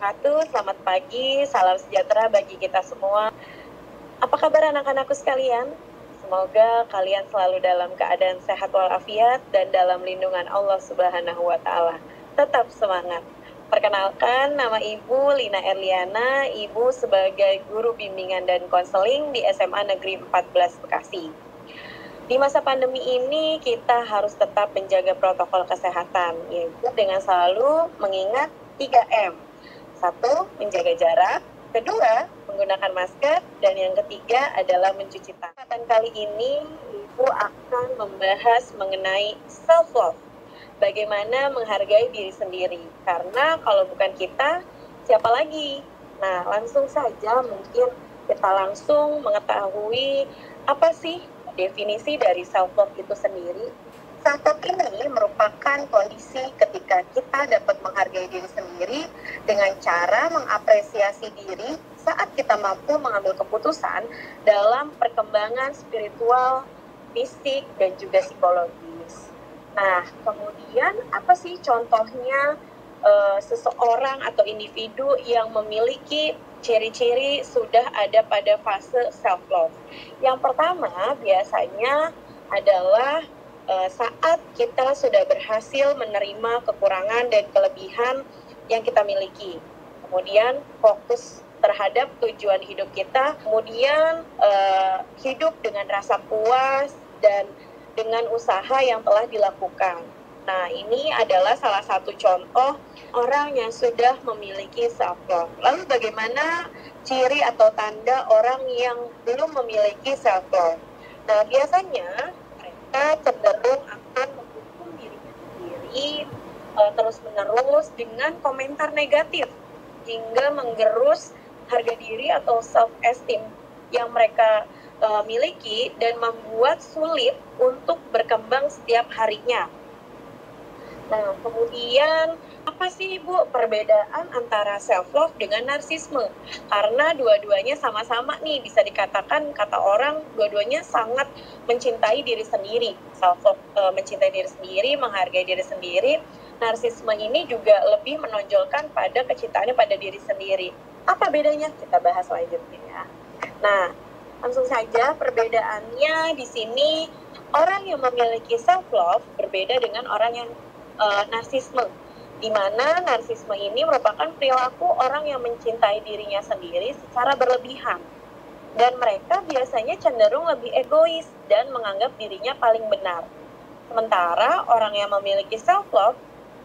wabarakatuh. Selamat pagi, salam sejahtera bagi kita semua. Apa kabar anak-anakku sekalian? Semoga kalian selalu dalam keadaan sehat walafiat dan dalam lindungan Allah Subhanahu wa Ta'ala. Tetap semangat. Perkenalkan, nama Ibu Lina Erliana, Ibu sebagai guru bimbingan dan konseling di SMA Negeri 14 Bekasi. Di masa pandemi ini kita harus tetap menjaga protokol kesehatan, yaitu dengan selalu mengingat 3M. 1. Menjaga jarak. Kedua, menggunakan masker. Dan yang ketiga adalah mencuci tangan. Kesempatan kali ini, Ibu akan membahas mengenai self-love. Bagaimana menghargai diri sendiri. Karena kalau bukan kita, siapa lagi? Nah, langsung saja mungkin kita langsung mengetahui apa sih definisi dari self-love itu sendiri. Self-love ini merupakan kondisi ketika kita dapat menghargai diri sendiri dengan cara mengapresiasi diri saat kita mampu mengambil keputusan dalam perkembangan spiritual, fisik, dan juga psikologis. Nah, kemudian apa sih contohnya seseorang atau individu yang memiliki ciri-ciri sudah ada pada fase self-love? Yang pertama biasanya adalah saat kita sudah berhasil menerima kekurangan dan kelebihan yang kita miliki. Kemudian fokus terhadap tujuan hidup kita, kemudian hidup dengan rasa puas dan dengan usaha yang telah dilakukan. Nah, ini adalah salah satu contoh orang yang sudah memiliki self-love. Lalu bagaimana ciri atau tanda orang yang belum memiliki self-love? Nah, biasanya mereka cenderung akan menghukum dirinya sendiri terus-menerus dengan komentar negatif hingga menggerus harga diri atau self-esteem yang mereka miliki dan membuat sulit untuk berkembang setiap harinya. Nah, kemudian apa sih Ibu perbedaan antara self-love dengan narsisme? Karena dua-duanya sama-sama nih, bisa dikatakan kata orang dua-duanya sangat mencintai diri sendiri. Self-love mencintai diri sendiri, menghargai diri sendiri. Narsisme ini juga lebih menonjolkan pada kecintaannya pada diri sendiri. Apa bedanya? Kita bahas selanjutnya ya. Nah, langsung saja perbedaannya di sini, orang yang memiliki self-love berbeda dengan orang yang narsisme, di mana narsisme ini merupakan perilaku orang yang mencintai dirinya sendiri secara berlebihan, dan mereka biasanya cenderung lebih egois dan menganggap dirinya paling benar. Sementara orang yang memiliki self-love,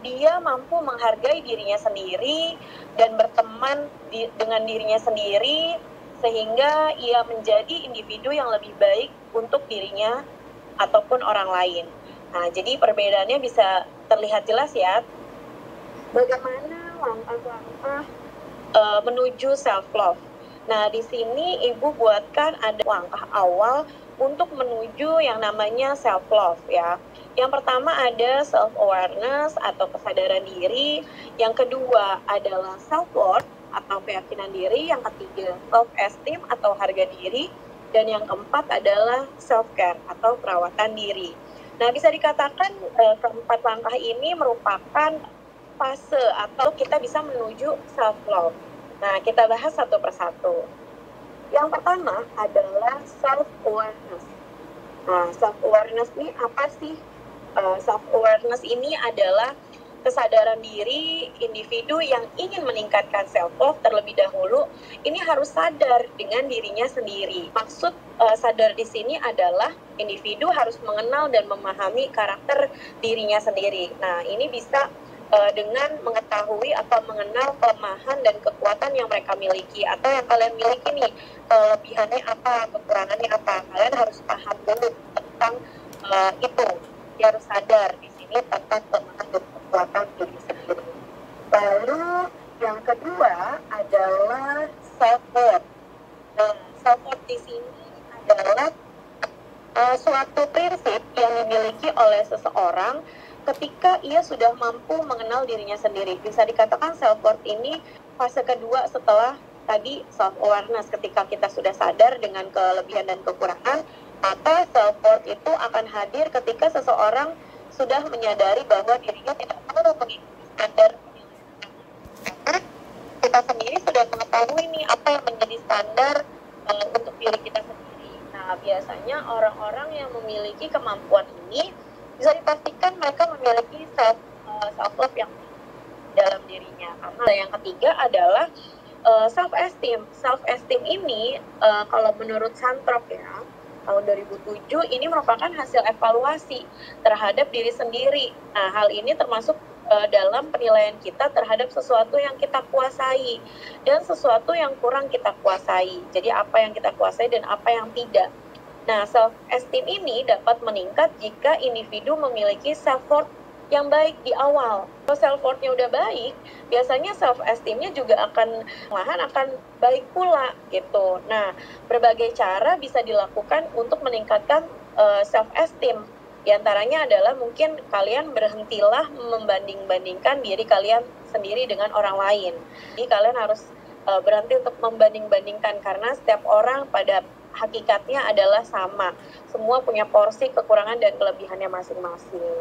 dia mampu menghargai dirinya sendiri dan berteman dengan dirinya sendiri, sehingga ia menjadi individu yang lebih baik untuk dirinya ataupun orang lain. Nah, jadi perbedaannya bisa terlihat jelas ya. Bagaimana langkah-langkah menuju self-love? Nah, di sini Ibu buatkan ada langkah awal untuk menuju yang namanya self-love ya. Yang pertama ada self-awareness atau kesadaran diri. Yang kedua adalah self-worth atau keyakinan diri. Yang ketiga self-esteem atau harga diri. Dan yang keempat adalah self-care atau perawatan diri. Nah, bisa dikatakan keempat langkah ini merupakan fase atau kita bisa menuju self-love. Nah, kita bahas satu persatu. Yang pertama adalah self-awareness. Nah, self-awareness ini apa sih? Self-awareness ini adalah kesadaran diri individu yang ingin meningkatkan self-love terlebih dahulu. Ini harus sadar dengan dirinya sendiri. Maksud sadar di sini adalah individu harus mengenal dan memahami karakter dirinya sendiri. Nah, ini bisa dengan mengetahui atau mengenal kelemahan dan kekuatan yang mereka miliki atau yang kalian miliki nih, kelebihannya apa, kekurangannya apa. Kalian harus paham dulu tentang itu. Dia harus sadar di sini tentang kelemahan dan kekuatan diri sendiri. Lalu yang kedua adalah self-worth. Nah, self-worth di sini adalah suatu prinsip yang dimiliki oleh seseorang ketika ia sudah mampu mengenal dirinya sendiri. Bisa dikatakan self-worth ini fase kedua setelah tadi self-awareness. Ketika kita sudah sadar dengan kelebihan dan kekurangan, maka self-worth itu akan hadir ketika seseorang sudah menyadari bahwa dirinya tidak perlu mengikuti standar penilaian. Kita kita sendiri sudah mengetahui nih apa yang menjadi standar untuk diri kita sendiri. Nah, biasanya orang-orang yang memiliki kemampuan ini bisa dipastikan mereka memiliki self love yang dalam dirinya. Karena yang ketiga adalah self esteem. Self esteem ini kalau menurut Santrop ya, tahun 2007 ini merupakan hasil evaluasi terhadap diri sendiri. Nah, hal ini termasuk dalam penilaian kita terhadap sesuatu yang kita kuasai dan sesuatu yang kurang kita kuasai. Jadi apa yang kita kuasai dan apa yang tidak. Nah, self esteem ini dapat meningkat jika individu memiliki self worth yang baik di awal. Kalau self worth-nya udah baik, biasanya self esteem-nya juga akan baik pula gitu. Nah, berbagai cara bisa dilakukan untuk meningkatkan self esteem. Di antaranya adalah mungkin kalian berhentilah membanding-bandingkan diri kalian sendiri dengan orang lain. Jadi kalian harus berhenti untuk membanding-bandingkan karena setiap orang pada hakikatnya adalah sama. Semua punya porsi kekurangan dan kelebihannya masing-masing.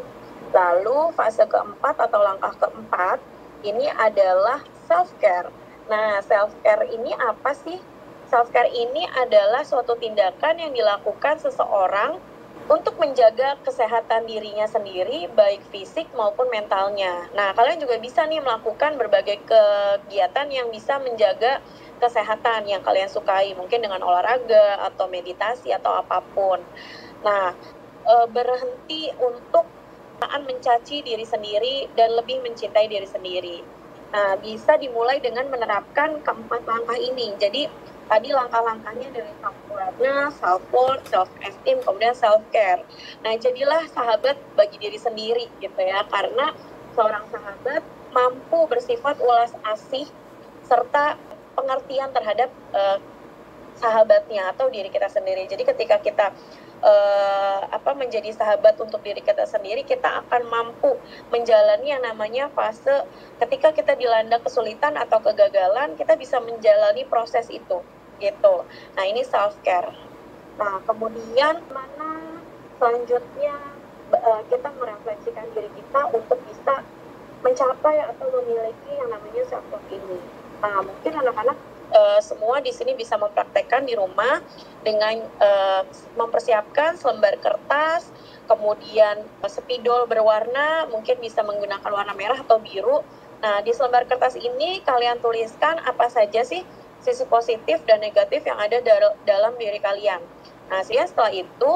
Lalu fase keempat atau langkah keempat ini adalah self-care. Nah, self-care ini apa sih? Self-care ini adalah suatu tindakan yang dilakukan seseorang untuk menjaga kesehatan dirinya sendiri, baik fisik maupun mentalnya. Nah, kalian juga bisa nih melakukan berbagai kegiatan yang bisa menjaga kesehatan yang kalian sukai, mungkin dengan olahraga atau meditasi atau apapun. Nah, berhenti untuk mencaci diri sendiri dan lebih mencintai diri sendiri. Nah, bisa dimulai dengan menerapkan keempat langkah ini. Jadi, tadi langkah-langkahnya dari self-awareness, self-worth, self-esteem, kemudian self-care. Nah, jadilah sahabat bagi diri sendiri gitu ya, karena seorang sahabat mampu bersifat ulas asih serta pengertian terhadap sahabatnya atau diri kita sendiri. Jadi ketika kita menjadi sahabat untuk diri kita sendiri, kita akan mampu menjalani yang namanya fase ketika kita dilanda kesulitan atau kegagalan, kita bisa menjalani proses itu gitu. Nah, ini self care. Nah, kemudian mana selanjutnya kita merefleksikan diri kita untuk bisa mencapai atau memiliki yang namanya self love ini. Nah, mungkin anak-anak semua di sini bisa mempraktekkan di rumah dengan mempersiapkan selembar kertas, kemudian spidol berwarna, mungkin bisa menggunakan warna merah atau biru. Nah, di selembar kertas ini kalian tuliskan apa saja sih sisi positif dan negatif yang ada dalam diri kalian. Nah, setelah itu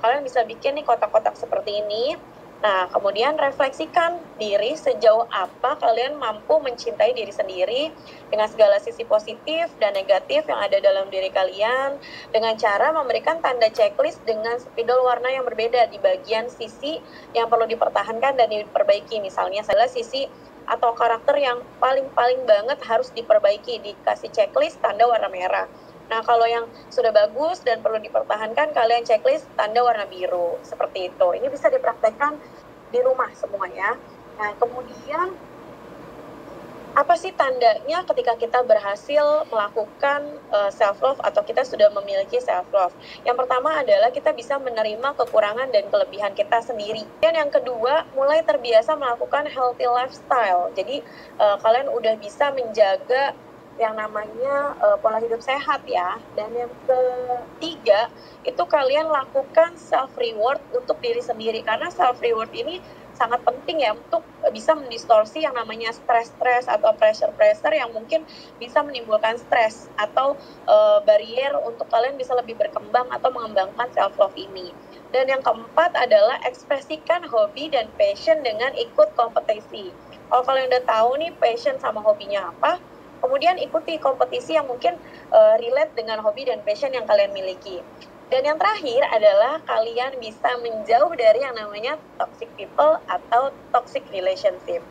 kalian bisa bikin nih kotak-kotak seperti ini. Nah, kemudian refleksikan diri sejauh apa kalian mampu mencintai diri sendiri dengan segala sisi positif dan negatif yang ada dalam diri kalian dengan cara memberikan tanda checklist dengan spidol warna yang berbeda di bagian sisi yang perlu dipertahankan dan diperbaiki. Misalnya adalah sisi atau karakter yang paling banget harus diperbaiki, dikasih checklist tanda warna merah. Nah, kalau yang sudah bagus dan perlu dipertahankan, kalian checklist tanda warna biru. Seperti itu. Ini bisa dipraktekkan di rumah semuanya. Nah, kemudian apa sih tandanya ketika kita berhasil melakukan self-love atau kita sudah memiliki self-love? Yang pertama adalah kita bisa menerima kekurangan dan kelebihan kita sendiri. Dan yang kedua, mulai terbiasa melakukan healthy lifestyle. Jadi, kalian udah bisa menjaga yang namanya pola hidup sehat ya. Dan yang ketiga, itu kalian lakukan self reward untuk diri sendiri, karena self reward ini sangat penting ya untuk bisa mendistorsi yang namanya stres atau pressure yang mungkin bisa menimbulkan stres atau barrier untuk kalian bisa lebih berkembang atau mengembangkan self love ini. Dan yang keempat adalah ekspresikan hobi dan passion dengan ikut kompetisi. Kalau kalian udah tahu nih passion sama hobinya apa, kemudian ikuti kompetisi yang mungkin relate dengan hobi dan passion yang kalian miliki. Dan yang terakhir adalah kalian bisa menjauh dari yang namanya toxic people atau toxic relationship.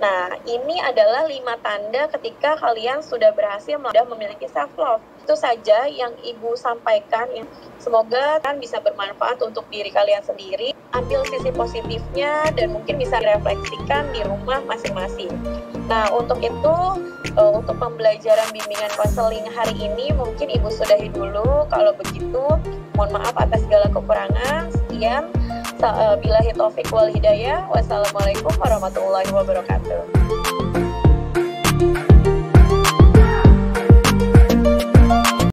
Nah, ini adalah 5 tanda ketika kalian sudah berhasil memiliki self-love. Itu saja yang Ibu sampaikan. Semoga kan bisa bermanfaat untuk diri kalian sendiri. Ambil sisi positifnya dan mungkin bisa direfleksikan di rumah masing-masing. Nah, untuk itu, untuk pembelajaran bimbingan konseling hari ini mungkin Ibu sudahi dulu. Kalau begitu, mohon maaf atas segala kekurangan. Sekian. Billahi taufiq wal hidayah. Wassalamualaikum warahmatullahi wabarakatuh.